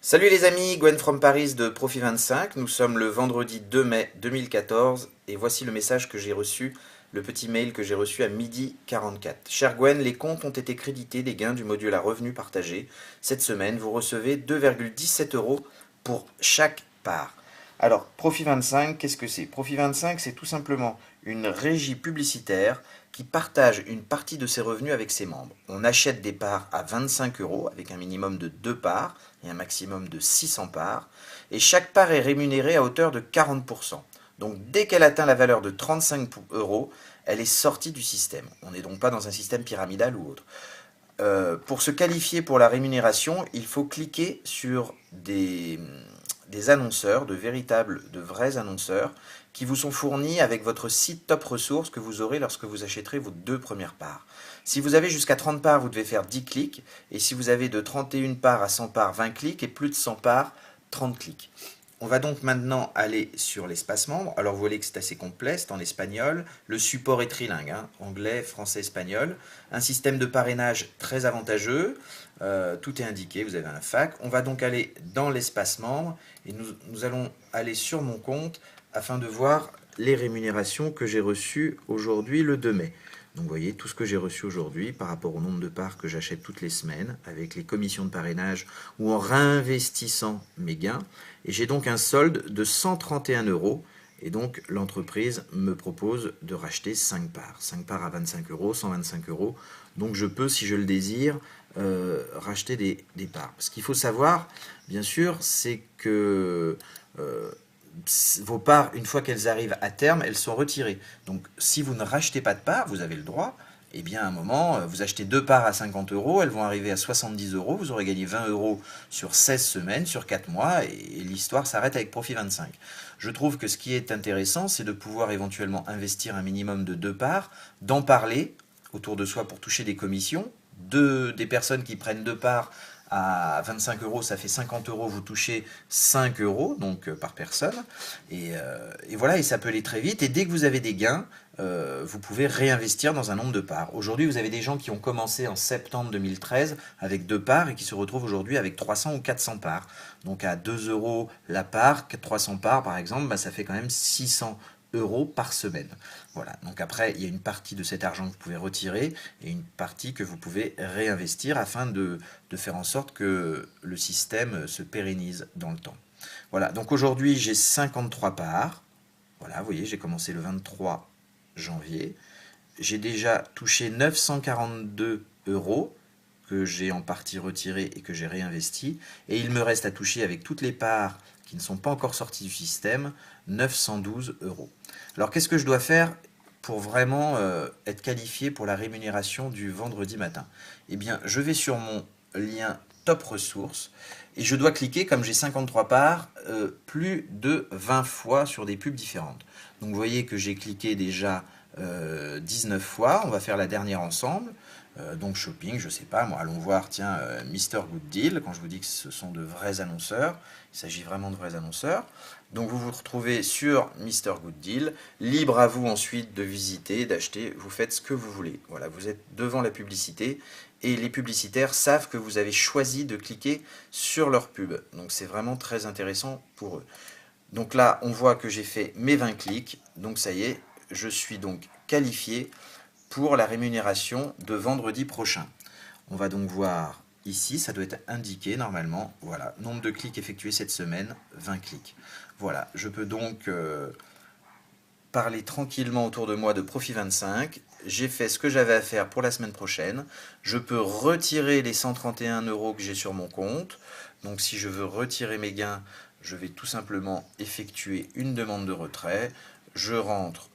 Salut les amis, Gwen from Paris de Profit25. Nous sommes le vendredi 2 mai 2014 et voici le message que j'ai reçu, le petit mail que j'ai reçu à 12h44. Cher Gwen, les comptes ont été crédités des gains du module à revenu partagé. Cette semaine, vous recevez 2,17 euros pour chaque part. Alors, Profit25, qu'est-ce que c'est? Profit25, c'est tout simplement une régie publicitaire qui partage une partie de ses revenus avec ses membres. On achète des parts à 25 euros avec un minimum de 2 parts et un maximum de 600 parts, et chaque part est rémunérée à hauteur de 40%. Donc dès qu'elle atteint la valeur de 35 euros, elle est sortie du système. On n'est donc pas dans un système pyramidal ou autre. Pour se qualifier pour la rémunération, il faut cliquer sur des annonceurs, de vrais annonceurs, qui vous sont fournis avec votre site Top Ressources que vous aurez lorsque vous achèterez vos 2 premières parts. Si vous avez jusqu'à 30 parts, vous devez faire 10 clics, et si vous avez de 31 parts à 100 parts, 20 clics, et plus de 100 parts, 30 clics. On va donc maintenant aller sur l'espace membre. Alors vous voyez que c'est assez complet, c'est en espagnol. Le support est trilingue, hein, anglais, français, espagnol. Un système de parrainage très avantageux. Tout est indiqué, vous avez un FAQ. On va donc aller dans l'espace membre et nous allons aller sur mon compte afin de voir les rémunérations que j'ai reçues aujourd'hui le 2 mai. Donc vous voyez tout ce que j'ai reçu aujourd'hui par rapport au nombre de parts que j'achète toutes les semaines avec les commissions de parrainage ou en réinvestissant mes gains. Et j'ai donc un solde de 131 euros. Et donc l'entreprise me propose de racheter 5 parts. 5 parts à 25 euros, 125 euros. Donc je peux, si je le désire, racheter des parts. Ce qu'il faut savoir, bien sûr, c'est que vos parts, une fois qu'elles arrivent à terme, elles sont retirées. Donc si vous ne rachetez pas de parts, vous avez le droit, eh bien à un moment, vous achetez 2 parts à 50 euros, elles vont arriver à 70 euros, vous aurez gagné 20 euros sur 16 semaines, sur 4 mois, et l'histoire s'arrête avec Profit 25. Je trouve que ce qui est intéressant, c'est de pouvoir éventuellement investir un minimum de 2 parts, d'en parler autour de soi pour toucher des commissions, des personnes qui prennent 2 parts à 25 euros, ça fait 50 euros, vous touchez 5 euros donc par personne. Et voilà, et ça peut aller très vite. Et dès que vous avez des gains, vous pouvez réinvestir dans un nombre de parts. Aujourd'hui, vous avez des gens qui ont commencé en septembre 2013 avec 2 parts et qui se retrouvent aujourd'hui avec 300 ou 400 parts. Donc à 2 euros la part, 300 parts par exemple, bah, ça fait quand même 600 euros par semaine. Voilà, donc après, il y a une partie de cet argent que vous pouvez retirer et une partie que vous pouvez réinvestir afin de faire en sorte que le système se pérennise dans le temps. Voilà, donc aujourd'hui, j'ai 53 parts. Voilà, vous voyez, j'ai commencé le 23 janvier. J'ai déjà touché 942 euros que j'ai en partie retiré et que j'ai réinvesti. Et il me reste à toucher avec toutes les parts qui ne sont pas encore sorties du système, 912 euros. Alors qu'est-ce que je dois faire pour vraiment être qualifié pour la rémunération du vendredi matin? Eh bien, je vais sur mon lien Top Ressources et je dois cliquer, comme j'ai 53 parts, plus de 20 fois sur des pubs différentes. Donc vous voyez que j'ai cliqué déjà 19 fois, on va faire la dernière ensemble. Donc shopping, je sais pas, moi, allons voir, tiens, Mister Good Deal, quand je vous dis que ce sont de vrais annonceurs, il s'agit vraiment de vrais annonceurs. Donc vous vous retrouvez sur Mister Good Deal, libre à vous ensuite de visiter, d'acheter, vous faites ce que vous voulez. Voilà, vous êtes devant la publicité et les publicitaires savent que vous avez choisi de cliquer sur leur pub. Donc c'est vraiment très intéressant pour eux. Donc là, on voit que j'ai fait mes 20 clics, donc ça y est, je suis donc qualifié pour la rémunération de vendredi prochain. On va donc voir ici, ça doit être indiqué normalement, voilà, nombre de clics effectués cette semaine, 20 clics. Voilà, je peux donc parler tranquillement autour de moi de Profit 25. J'ai fait ce que j'avais à faire pour la semaine prochaine. Je peux retirer les 131 euros que j'ai sur mon compte. Donc si je veux retirer mes gains, je vais tout simplement effectuer une demande de retrait. Je rentre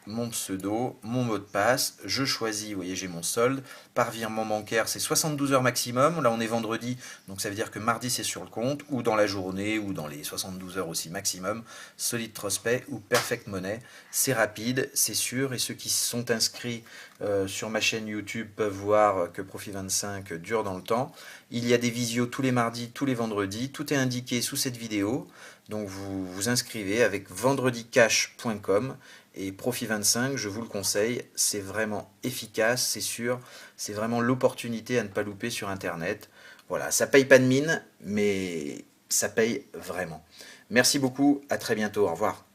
mon pseudo, mon mot de passe, je choisis, vous voyez j'ai mon solde, par virement bancaire c'est 72 heures maximum, là on est vendredi, donc ça veut dire que mardi c'est sur le compte, ou dans la journée, ou dans les 72 heures aussi maximum, Solid Trustpay ou Perfect Money, c'est rapide, c'est sûr, et ceux qui sont inscrits sur ma chaîne YouTube peuvent voir que Profit 25 dure dans le temps. Il y a des visios tous les mardis, tous les vendredis, tout est indiqué sous cette vidéo, donc vous vous inscrivez avec vendredicash.com et Profit 25, je vous le conseille, c'est vraiment efficace, c'est sûr, c'est vraiment l'opportunité à ne pas louper sur Internet. Voilà, ça paye pas de mine, mais ça paye vraiment. Merci beaucoup, à très bientôt, au revoir.